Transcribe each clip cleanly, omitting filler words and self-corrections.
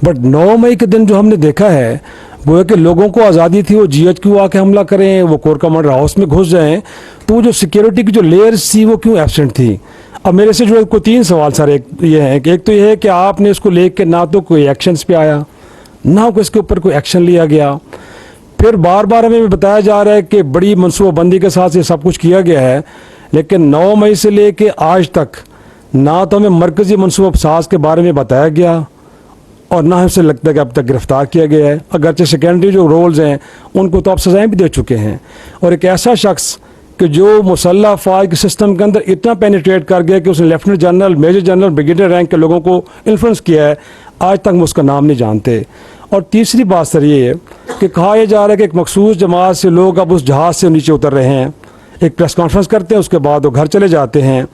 But 9 मई के दिन जो हमने देखा है वो है कि लोगों को आज़ादी थी वो GHQ आके हमला करें, वो कोर कमांडर हाउस में घुस जाएं, तो वो जो सिक्योरिटी की जो लेयर्स थी वो क्यों एब्सेंट थी। अब मेरे से जो कोई 3 सवाल सर, एक ये है कि एक तो ये है कि आपने इसको लेके ना तो कोई एक्शंस पे आया, ना कोई इसके ऊपर कोई एक्शन लिया गया, फिर बार बार हमें बताया जा रहा है कि बड़ी मनसूबाबंदी के साथ ये सब कुछ किया गया है, लेकिन 9 मई से लेके आज तक ना तो हमें मरकज़ी मनसूबा साज के बारे में बताया गया और ना हमसे लगता है कि अब तक गिरफ्तार किया गया है। अगरचे सेकेंडरी जो रोल्स हैं उनको तो आप सजाएं भी दे चुके हैं, और एक ऐसा शख्स कि जो मुसल्लह फ़ौज के सिस्टम के अंदर इतना पेनिट्रेट कर गया कि उसने lieutenant general, major general, brigadier rank के लोगों को इन्फ्लुएंस किया है, आज तक हम उसका नाम नहीं जानते। और तीसरी बात सर ये है कि कहा यह जा रहा है कि एक मखसूस जमात से लोग अब उस जहाज़ से नीचे उतर रहे हैं, एक प्रेस कॉन्फ्रेंस करते हैं, उसके बाद वो घर चले जाते हैं,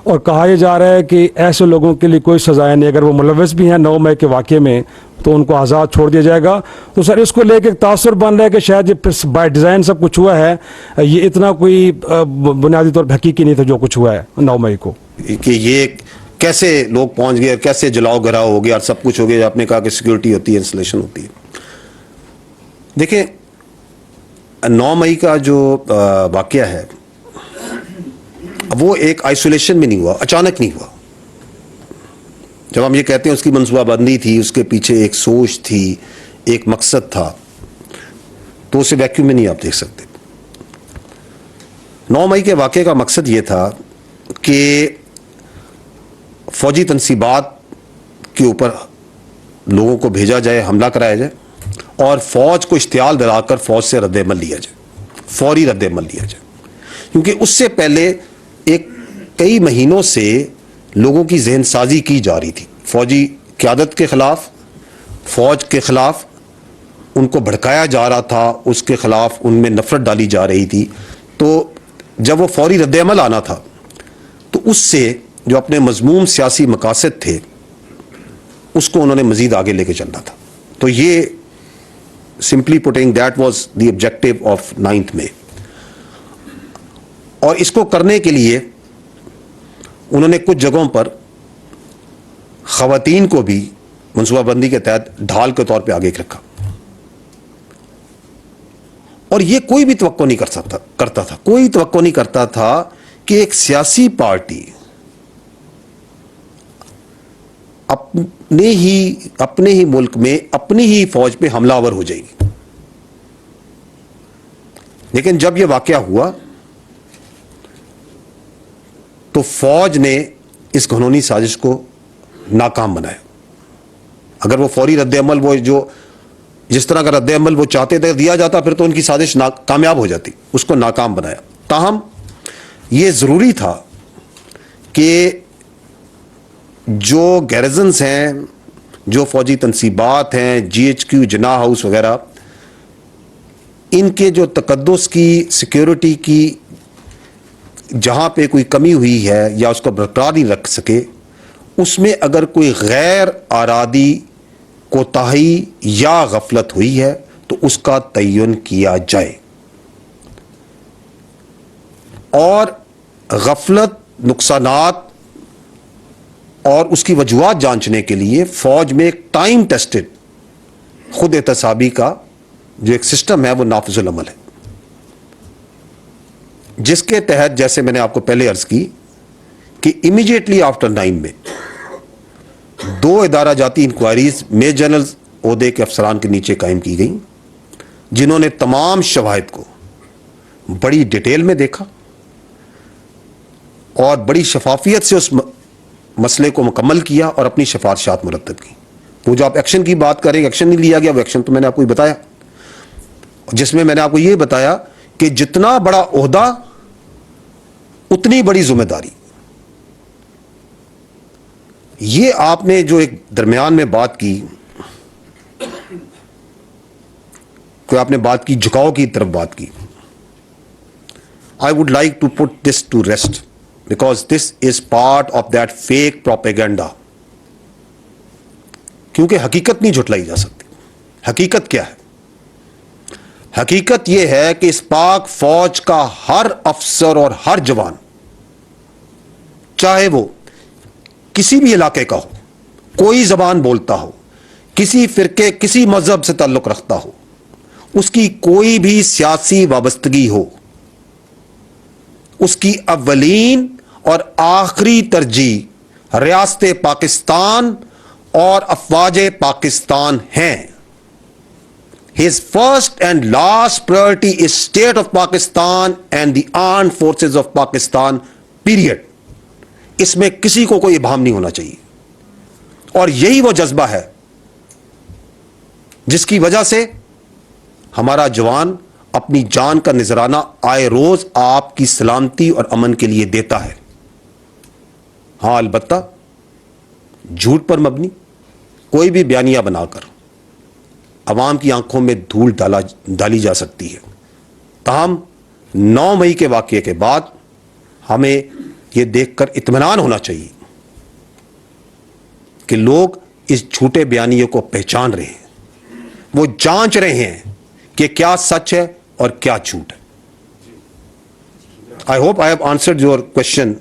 और कहा यह जा रहा है कि ऐसे लोगों के लिए कोई सज़ाएं नहीं, अगर वो मुलव्वस भी हैं 9 मई के वाक़े में तो उनको आज़ाद छोड़ दिया जाएगा। तो सर इसको लेकर तासुर बन रहा है कि शायद ये बाय डिज़ाइन सब कुछ हुआ है, ये इतना कोई बुनियादी तौर पर हकीकी नहीं था जो कुछ हुआ है 9 मई को। कि ये कैसे लोग पहुंच गए, कैसे जलाओ घराव हो गया और सब कुछ हो गया। आपने कहा कि सिक्योरिटी होती है, इंस्टॉलेशन होती है। देखिए 9 मई का जो वाकया है वो एक आइसोलेशन में नहीं हुआ, अचानक नहीं हुआ। जब हम ये कहते हैं उसकी मनसूबाबंदी थी, उसके पीछे एक सोच थी, एक मकसद था, तो उसे वैक्यूम में नहीं आप देख सकते। 9 मई के वाकये का मकसद ये था कि फौजी तनसीबात के ऊपर लोगों को भेजा जाए, हमला कराया जाए और फौज को इश्तियाल दिलाकर फौज से रद्द-ए-अमल लिया जाए, फौरी रद्द-ए-अमल लिया जाए। क्योंकि उससे पहले एक कई महीनों से लोगों की जहन साजी की जा रही थी, फौजी क़यादत के ख़िलाफ़, फौज के ख़िलाफ़ उनको भड़काया जा रहा था, उसके ख़िलाफ़ उनमें नफ़रत डाली जा रही थी। तो जब वो फौरी रद्द-ए-अमल आना था तो उससे जो अपने मज़मूम सियासी मकासद थे उसको उन्होंने मज़ीद आगे लेके चलना था। तो ये simply putting that was the objective of 9 मई। और इसको करने के लिए उन्होंने कुछ जगहों पर ख़वातीन को भी मनसूबाबंदी के तहत ढाल के तौर पे आगे रखा, और ये कोई भी तवक्को नहीं करता था, कोई तवक्को नहीं करता था कि एक सियासी पार्टी अपने ही मुल्क में अपनी ही फौज पे हमलावर हो जाएगी। लेकिन जब यह वाकया हुआ तो फौज ने इस घनौनी साजिश को नाकाम बनाया। अगर वो फौरी रद्द-ए-अमल, वो जो जिस तरह का रद्द-ए-अमल वो चाहते थे दिया जाता, फिर तो उनकी साजिश कामयाब हो जाती, उसको नाकाम बनाया। ताहम ये ज़रूरी था कि जो गैरिजन्स हैं, जो फौजी तनसीबात हैं, GHQ, जिन्ना हाउस वगैरह, इनके जो तकद्दुस की, सिक्योरिटी की जहाँ पे कोई कमी हुई है या उसको बरकरार नहीं रख सके, उसमें अगर कोई गैर आरादी कोताही या गफलत हुई है तो उसका तय्युन किया जाए। और गफलत, नुकसानात और उसकी वजूहात जांचने के लिए फौज में एक टाइम टेस्टेड खुद एहतसाबी का जो एक सिस्टम है वो नाफिजुल अमल है, जिसके तहत, जैसे मैंने आपको पहले अर्ज की, कि इमीडिएटली आफ्टर 9 में 2 इदारा जाती इंक्वायरीज मेजर जनरल ओहदे के अफसरान के नीचे कायम की गई, जिन्होंने तमाम शवाहिद को बड़ी डिटेल में देखा और बड़ी शफाफियत से उस मसले को मुकम्मल किया और अपनी सिफारिशात मुरतब की। वो जो आप एक्शन की बात करें, एक्शन नहीं लिया गया, वो एक्शन तो मैंने आपको बताया, जिसमें मैंने आपको ये बताया कि जितना बड़ा ओहदा उतनी बड़ी जिम्मेदारी। ये आपने जो एक दरमियान में बात की, कोई आपने बात की झुकाव की तरफ बात की, I would like to put this to rest because this is part of that fake propaganda. क्योंकि हकीकत नहीं झुटलाई जा सकती। हकीकत क्या है? हकीकत यह है कि इस पाक फौज का हर अफसर और हर जवान, चाहे वो किसी भी इलाके का हो, कोई जबान बोलता हो, किसी फिरके किसी मजहब से ताल्लुक रखता हो, उसकी कोई भी सियासी वाबस्तगी हो, उसकी अव्वलीन और आखिरी तरजीह रियासत पाकिस्तान और अफवाज पाकिस्तान हैं। His first and last priority is state of Pakistan and the armed forces of Pakistan, period. इसमें किसी को कोई इबाहम नहीं होना चाहिए। और यही वो जज्बा है जिसकी वजह से हमारा जवान अपनी जान का नजराना आए रोज आपकी सलामती और अमन के लिए देता है। हां, अलबत्ता झूठ पर मबनी कोई भी बयानिया बनाकर अवाम की आंखों में धूल डाली जा सकती है। ताहम 9 मई के वाकये के बाद हमें यह देखकर इत्मीनान होना चाहिए कि लोग इस झूठे बयानियों को पहचान रहे हैं, वो जांच रहे हैं कि क्या सच है और क्या झूठ है। I hope I have answered your question